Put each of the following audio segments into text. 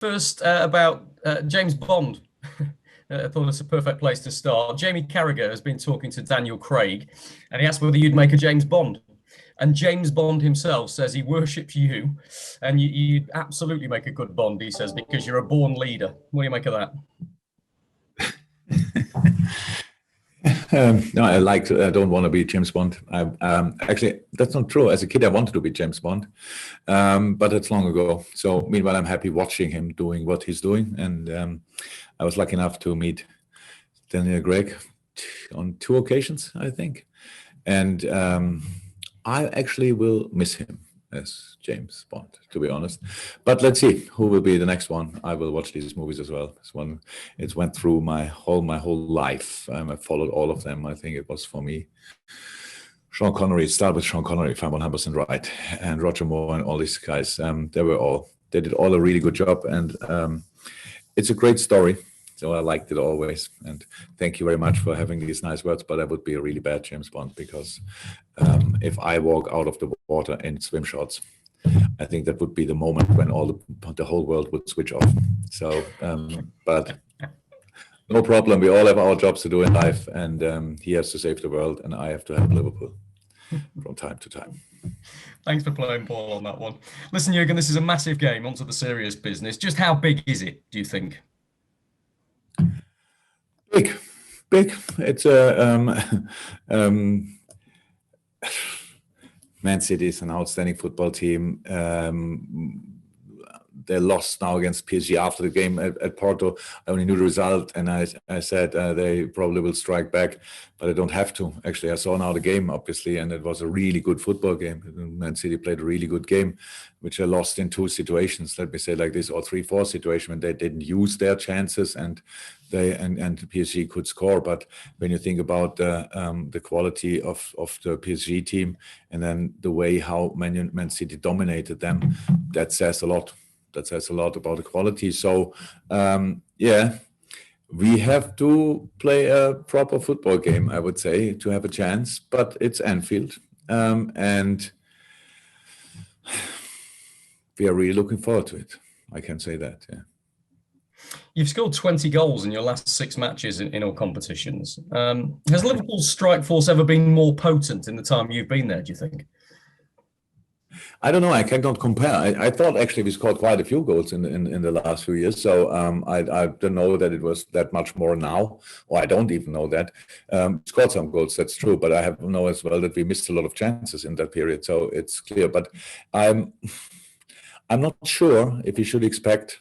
First, about James Bond. I thought it's a perfect place to start. Jamie Carragher has been talking to Daniel Craig, and he asked whether you'd make a James Bond. And James Bond himself says he worships you, and you'd absolutely make a good Bond, he says, because you're a born leader. What do you make of that? No, I don't want to be James Bond. Actually, that's not true. As a kid, I wanted to be James Bond, but it's long ago. So meanwhile, I'm happy watching him doing what he's doing. And I was lucky enough to meet Daniel Craig on 2 occasions, I think. And I actually will miss him as James Bond, to be honest. But let's see who will be the next one. I will watch these movies as well. It went through my whole life. I followed all of them. I think it was for me. Sean Connery. It started with Sean Connery, if I'm 100% right, and Roger Moore and all these guys. They did all a really good job, and it's a great story. So I liked it always. And thank you very much for having these nice words. But I would be a really bad James Bond because if I walk out of the water in swim shorts, I think that would be the moment when the whole world would switch off. So, but no problem. We all have our jobs to do in life, and he has to save the world, and I have to help Liverpool from time to time. Thanks for playing ball on that one. Listen, Jürgen, this is a massive game. Onto the serious business. Just how big is it, do you think? Big. It's a Man City is an outstanding football team. They lost now against PSG after the game at Porto. I only knew the result, and I said they probably will strike back, but I don't have to. Actually, I saw now the game, obviously, and it was a really good football game. Man City played a really good game, which they lost in 2 situations, let me say like this, or 3-4 situations when they didn't use their chances and PSG could score. But when you think about the quality of the PSG team and then the way how Man City dominated them, that says a lot. That says a lot about the quality. So, we have to play a proper football game, I would say, to have a chance. But it's Anfield, and we are really looking forward to it. I can say that, yeah. You've scored 20 goals in your last 6 matches in all competitions. Has Liverpool's strike force ever been more potent in the time you've been there, do you think? I don't know. I cannot compare. I thought actually we scored quite a few goals in the last few years. So I don't know that it was that much more now, or I don't even know that. Scored some goals, that's true, but I know as well that we missed a lot of chances in that period. So it's clear. But I'm not sure if we should expect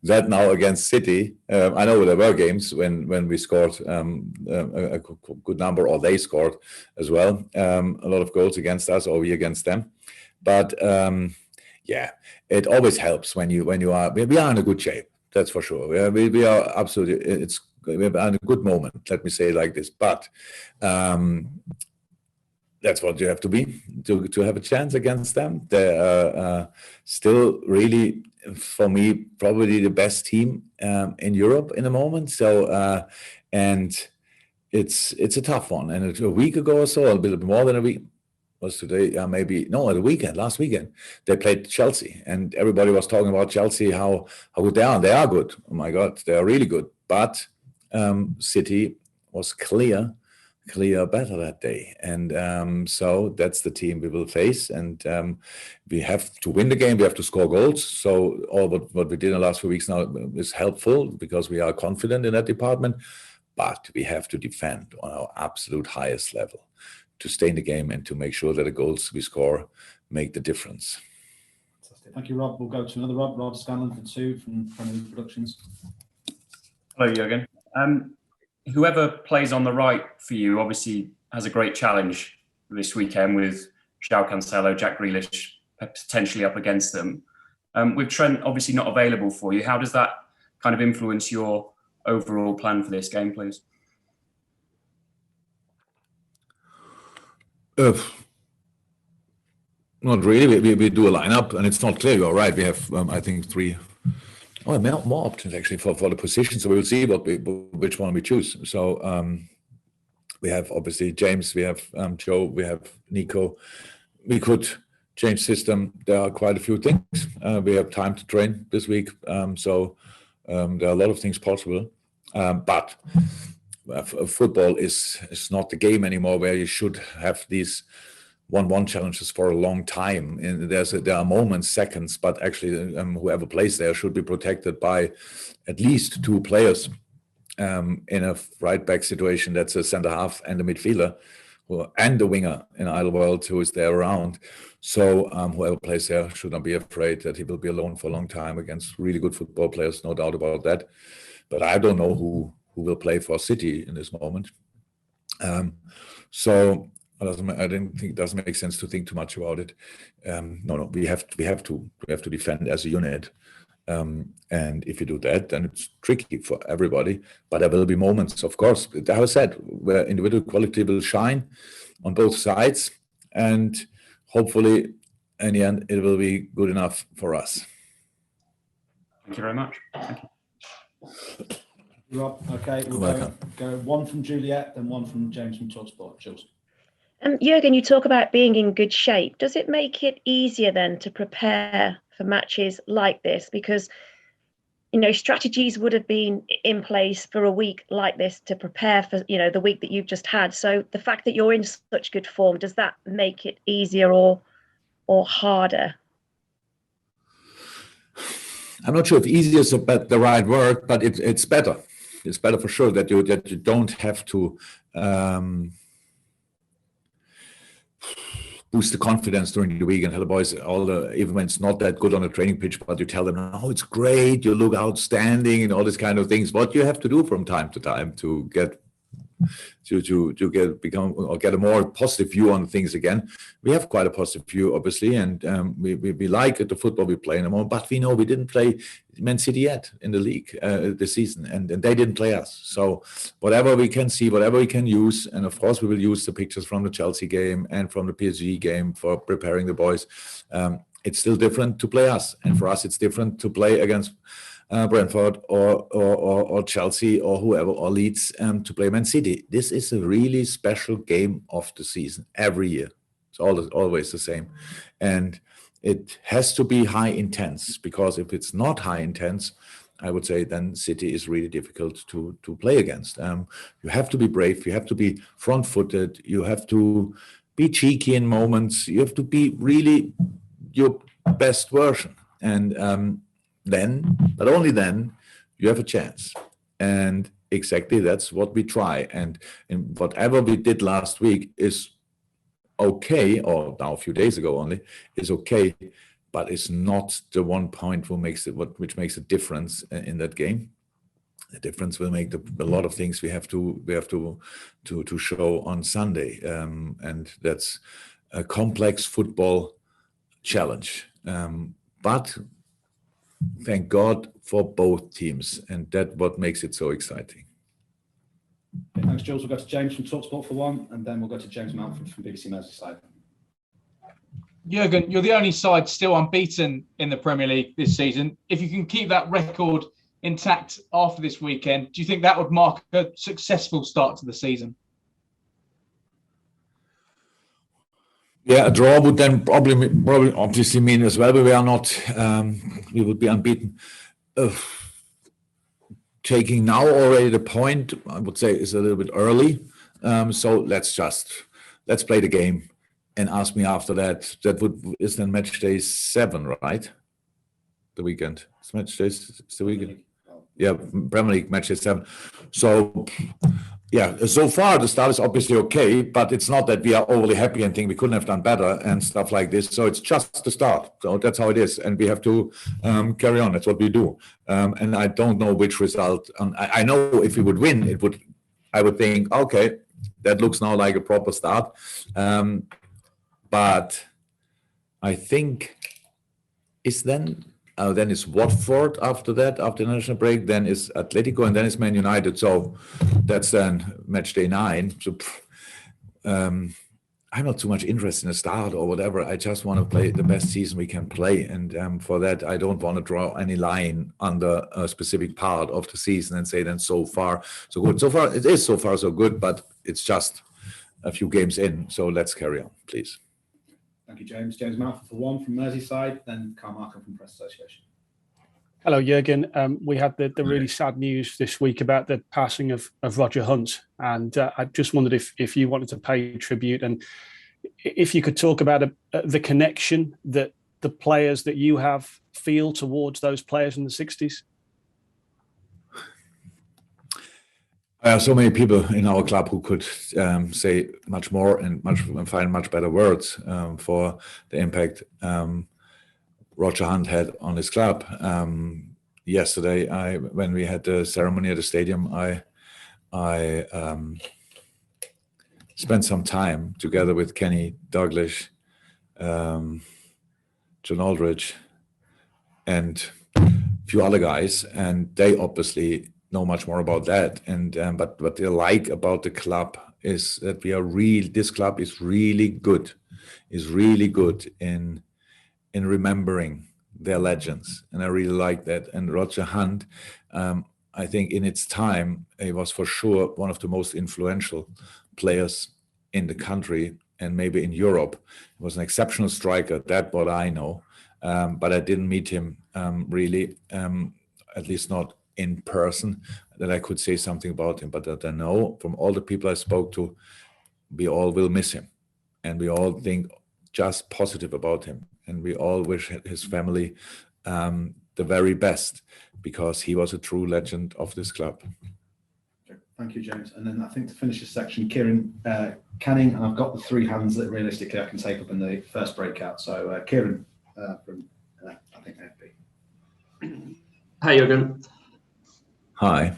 that now against City. I know there were games when we scored a good number, or they scored as well, a lot of goals against us, or we against them. But it always helps when you are. We are in a good shape, that's for sure. We are absolutely. We're in a good moment. Let me say it like this. But that's what you have to be to have a chance against them. They are still really, for me, probably the best team in Europe in the moment. So, and it's a tough one. And a week ago or so, a bit more than a week, was today, last weekend, they played Chelsea. And everybody was talking about Chelsea, how good they are. They are good. Oh my God, they are really good. But City was clear better that day, and so that's the team we will face, and we have to win the game. We have to score goals. So all what we did in the last few weeks now is helpful because we are confident in that department, but we have to defend on our absolute highest level to stay in the game and to make sure that the goals we score make the difference. Fantastic. Thank you, Rob. We'll go to another Rob Scanlon for 2 from Premier Productions. Hello, Jürgen. Whoever plays on the right for you obviously has a great challenge this weekend with João Cancelo, Jack Grealish potentially up against them. With Trent obviously not available for you, how does that kind of influence your overall plan for this game, please? Not really. We do a lineup, and it's not clear. You're right. We have, I think, 3. More options actually for the position. So we will see which one we choose. So we have obviously James, we have Joe, we have Nico. We could change system, there are quite a few things. We have time to train this week, so there are a lot of things possible. But football is not the game anymore where you should have these 1-1 challenges for a long time. And there are moments, seconds, but actually whoever plays there should be protected by at least 2 players in a right back situation. That's a centre half and a midfielder and the winger in either world who is there around. So whoever plays there should not be afraid that he will be alone for a long time against really good football players, no doubt about that. But I don't know who will play for City in this moment. So I don't think it doesn't make sense to think too much about it. No, we have to defend as a unit. And if you do that, then it's tricky for everybody. But there will be moments, of course, as I said, where individual quality will shine on both sides. And hopefully, in the end, it will be good enough for us. Thank you very much. Thank you. Rob, okay, we'll go one from Juliet, then one from James from TalkSport. Jules. Jürgen, you talk about being in good shape. Does it make it easier then to prepare for matches like this? Because, strategies would have been in place for a week like this to prepare for, the week that you've just had. So the fact that you're in such good form, does that make it easier or harder? I'm not sure if easier is the right word, but it's better. It's better for sure that you don't have to boost the confidence during the week and tell the boys even when it's not that good on the training pitch, but you tell them, oh, it's great, you look outstanding and all these kind of things. What you have to do from time to time to get get a more positive view on things again. We have quite a positive view, obviously, and we like the football we play in the moment, but we know we didn't play Man City yet in the league this season, and they didn't play us. So whatever we can see, whatever we can use, and of course we will use the pictures from the Chelsea game and from the PSG game for preparing the boys. It's still different to play us, and for us it's different to play against Brentford or Chelsea or whoever, or Leeds to play Man City. This is a really special game of the season every year. It's always the same. And it has to be high intense, because if it's not high intense, I would say then City is really difficult to play against. You have to be brave, you have to be front-footed, you have to be cheeky in moments, you have to be really your best version. And then, but only then, you have a chance. And exactly that's what we try. And whatever we did last week is okay, or now a few days ago only, is okay, but it's not the one point which makes a difference in that game. The difference will make a lot of things we have to show on Sunday, and that's a complex football challenge. But thank God for both teams, and that's what makes it so exciting. Okay, thanks, Jules. We'll go to James from TalkSport for one, and then we'll go to James Mountford from BBC Merseyside. Jürgen, you're the only side still unbeaten in the Premier League this season. If you can keep that record intact after this weekend, do you think that would mark a successful start to the season? Yeah, a draw would then probably obviously mean as well, but we are not, we would be unbeaten. Taking now already the point, I would say, is a little bit early. So let's play the game and ask me after that. That is then match day 7, right? The weekend. It's match day, it's the weekend. Yeah, Premier League match day 7. So yeah, so far the start is obviously okay, but it's not that we are overly happy and think we couldn't have done better and stuff like this. So it's just the start. So that's how it is, and we have to carry on. That's what we do. And I don't know which result. I know if we would win, I would think, okay, that looks now like a proper start. But I think it's then it's Watford after that, after the national break, then is Atletico, and then it's Man United. So that's then match day 9. So I'm not too much interested in the start or whatever. I just want to play the best season we can play. And for that, I don't want to draw any line under a specific part of the season and say then so far, so good. So far, it is so far so good, but it's just a few games in. So let's carry on, please. Thank you, James. James Mountford for one from Merseyside, then Carl Markham from Press Association. Hello, Jurgen. We had the really sad news this week about the passing of Roger Hunt, and I just wondered if you wanted to pay tribute and if you could talk about the connection that the players that you have feel towards those players in the 60s. There are so many people in our club who could say much more and find much better words for the impact Roger Hunt had on his club. Yesterday, when we had the ceremony at the stadium, I spent some time together with Kenny Dalglish, John Aldridge, and a few other guys, and they obviously know much more about that. And but what they like about the club is that this club is really good in remembering their legends, and I really like that. And Roger Hunt, I think in its time, he was for sure one of the most influential players in the country and maybe in Europe. He was an exceptional striker, that's what I know, but I didn't meet him really, at least not in person, that I could say something about him. But that I know from all the people I spoke to, we all will miss him, and we all think just positive about him, and we all wish his family the very best, because he was a true legend of this club. Okay. Thank you, James. And then I think to finish this section, Kieran Canning, and I've got the three hands that realistically I can take up in the first breakout. So Kieran from I think AFP. Hi, Jurgen. Hi.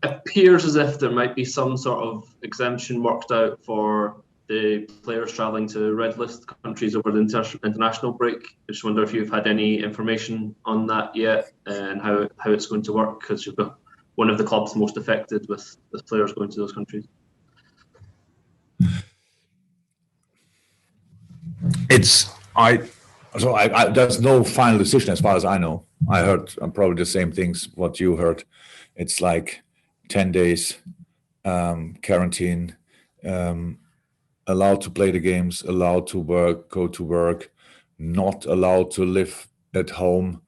Appears as if there might be some sort of exemption worked out for the players travelling to red list countries over the international break. I just wonder if you've had any information on that yet, and how it's going to work, because you've got one of the clubs most affected with players going to those countries. There's no final decision as far as I know. I heard probably the same things what you heard. It's like 10 days quarantine, allowed to play the games, allowed to work, go to work, not allowed to live at home,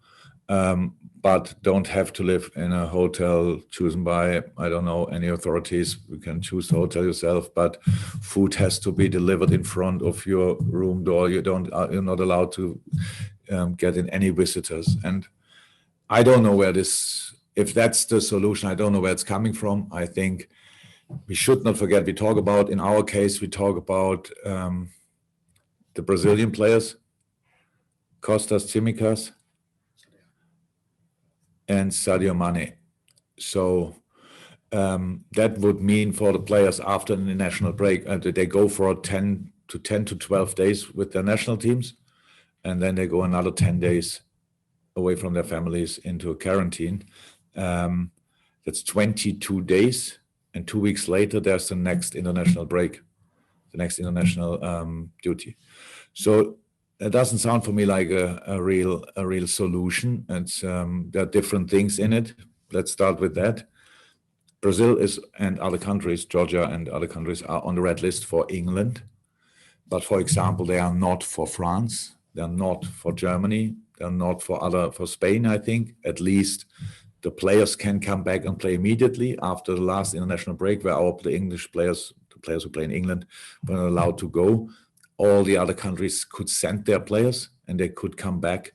but don't have to live in a hotel chosen by, I don't know, any authorities. You can choose the hotel yourself, but food has to be delivered in front of your room door. You're not allowed to get in any visitors. And I don't know if that's the solution, I don't know where it's coming from. I think we should not forget, in our case, we talk about the Brazilian players, Costas Tsimikas and Sadio Mane. So that would mean for the players after the national break, they go for 10 to 12 days with their national teams, and then they go another 10 days away from their families into a quarantine. That's 22 days. And 2 weeks later, there's the next international break, the next international duty. So it doesn't sound for me like a real solution. It's there are different things in it. Let's start with that. Brazil and other countries, Georgia and other countries, are on the red list for England. But for example, they are not for France. They are not for Germany. They are not for Spain, I think. At least the players can come back and play immediately after the last international break, where the English players, the players who play in England, were not allowed to go. All the other countries could send their players, and they could come back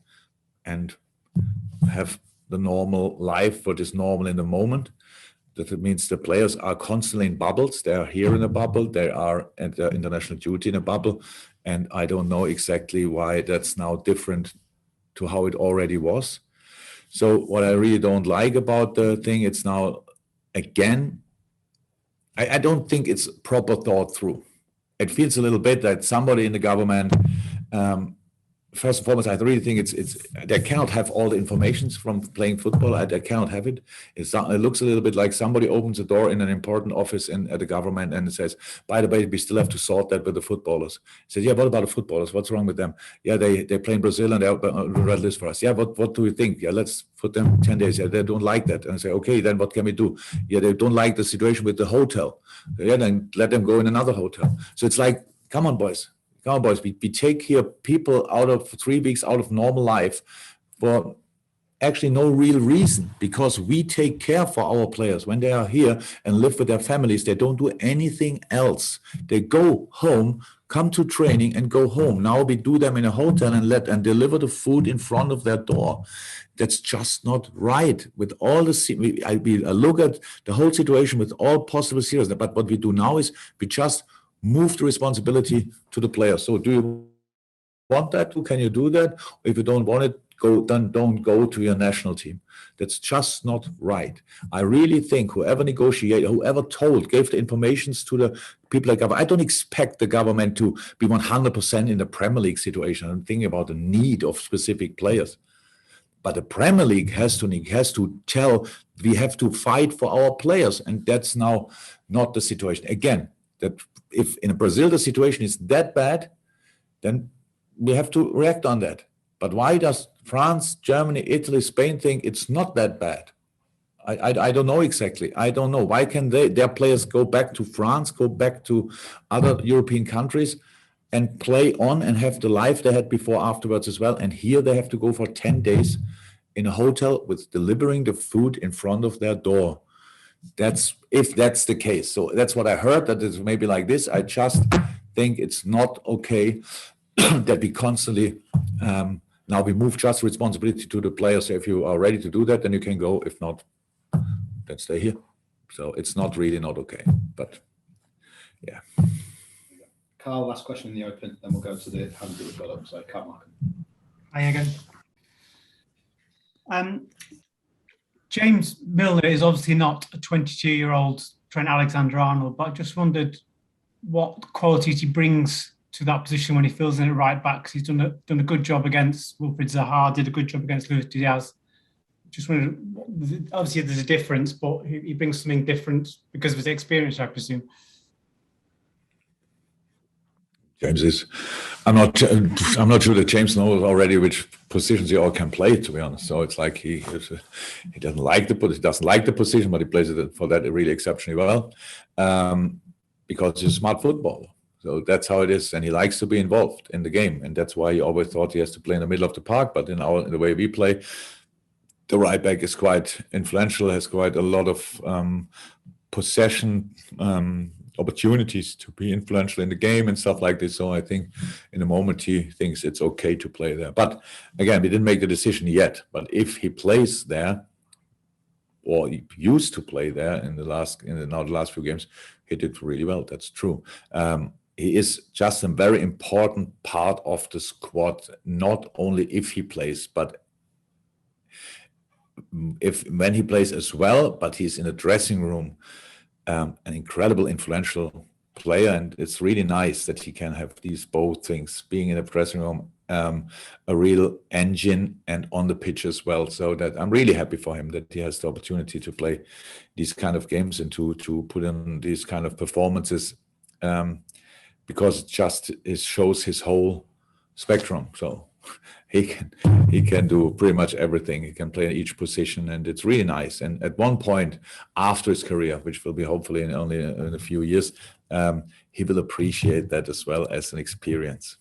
and have the normal life, what is normal in the moment. That means the players are constantly in bubbles. They are here in a bubble. They are at their international duty in a bubble. And I don't know exactly why that's now different to how it already was. So what I really don't like about the thing, it's now, again, I don't think it's proper thought through. It feels a little bit that somebody in the government, first and foremost, I really think they cannot have all the information from playing football. They cannot have it. It looks a little bit like somebody opens a door in an important office at the government and it says, by the way, we still have to sort that with the footballers. He says, yeah, what about the footballers? What's wrong with them? Yeah, they play in Brazil and they're on the red list for us. Yeah, what do we think? Yeah, let's put them 10 days. Yeah, they don't like that. And I say, okay, then what can we do? Yeah, they don't like the situation with the hotel. Yeah, then let them go in another hotel. So it's like, come on, boys. come on, boys, we take here people out of 3 weeks out of normal life for actually no real reason, because we take care for our players when they are here and live with their families. They don't do anything else. They go home, come to training and go home. Now we do them in a hotel and deliver the food in front of their door. That's just not right. With all the, we look at the whole situation with all possible seriousness. But what we do now is we just move the responsibility to the players. So do you want that? Can you do that? If you don't want it, then don't go to your national team. That's just not right. I really think whoever negotiated, whoever gave the informations to the people like government. I don't expect the government to be 100% in the Premier League situation. I'm thinking about the need of specific players. But the Premier League has to tell, we have to fight for our players, and that's now not the situation. Again, that if in Brazil the situation is that bad, then we have to react on that. But why does France, Germany, Italy, Spain think it's not that bad? I don't know exactly. I don't know. Why can their players go back to France, go back to other European countries and play on and have the life they had before afterwards as well? And here they have to go for 10 days in a hotel with delivering the food in front of their door. If that's the case. So that's what I heard, that it's maybe like this. I just think it's not okay that we constantly now we move just responsibility to the players. If you are ready to do that, then you can go. If not, then stay here. So it's not okay. But yeah. Carl, last question in the open, then we'll go to the hands that we've got up. So Carl Markham. Hi again. James Milner is obviously not a 22-year-old Trent Alexander-Arnold, but I just wondered what qualities he brings to that position when he fills in at right back, because he's done a good job against Wilfried Zaha, did a good job against Luis Diaz. Just wondered, obviously there's a difference, but he brings something different because of his experience, I presume. James is, I'm not sure that James knows already which positions he all can play, to be honest. So it's like he doesn't like the position, but he plays it for that really exceptionally well, because he's a smart footballer. So that's how it is, and he likes to be involved in the game, and that's why he always thought he has to play in the middle of the park. But in the way we play, the right back is quite influential, has quite a lot of possession opportunities to be influential in the game and stuff like this. So I think in the moment he thinks it's okay to play there. But again, we didn't make the decision yet. But if he plays there, or he used to play there in the last few games, he did really well. That's true. He is just a very important part of the squad, not only if he plays, but when he plays as well. But he's in the dressing room, an incredible influential player, and it's really nice that he can have these both things, being in the dressing room, a real engine, and on the pitch as well. So that I'm really happy for him that he has the opportunity to play these kind of games and to put in these kind of performances, because it shows his whole spectrum. So he can do pretty much everything. He can play in each position, and it's really nice. And at one point after his career, which will be hopefully only in a few years, he will appreciate that as well as an experience.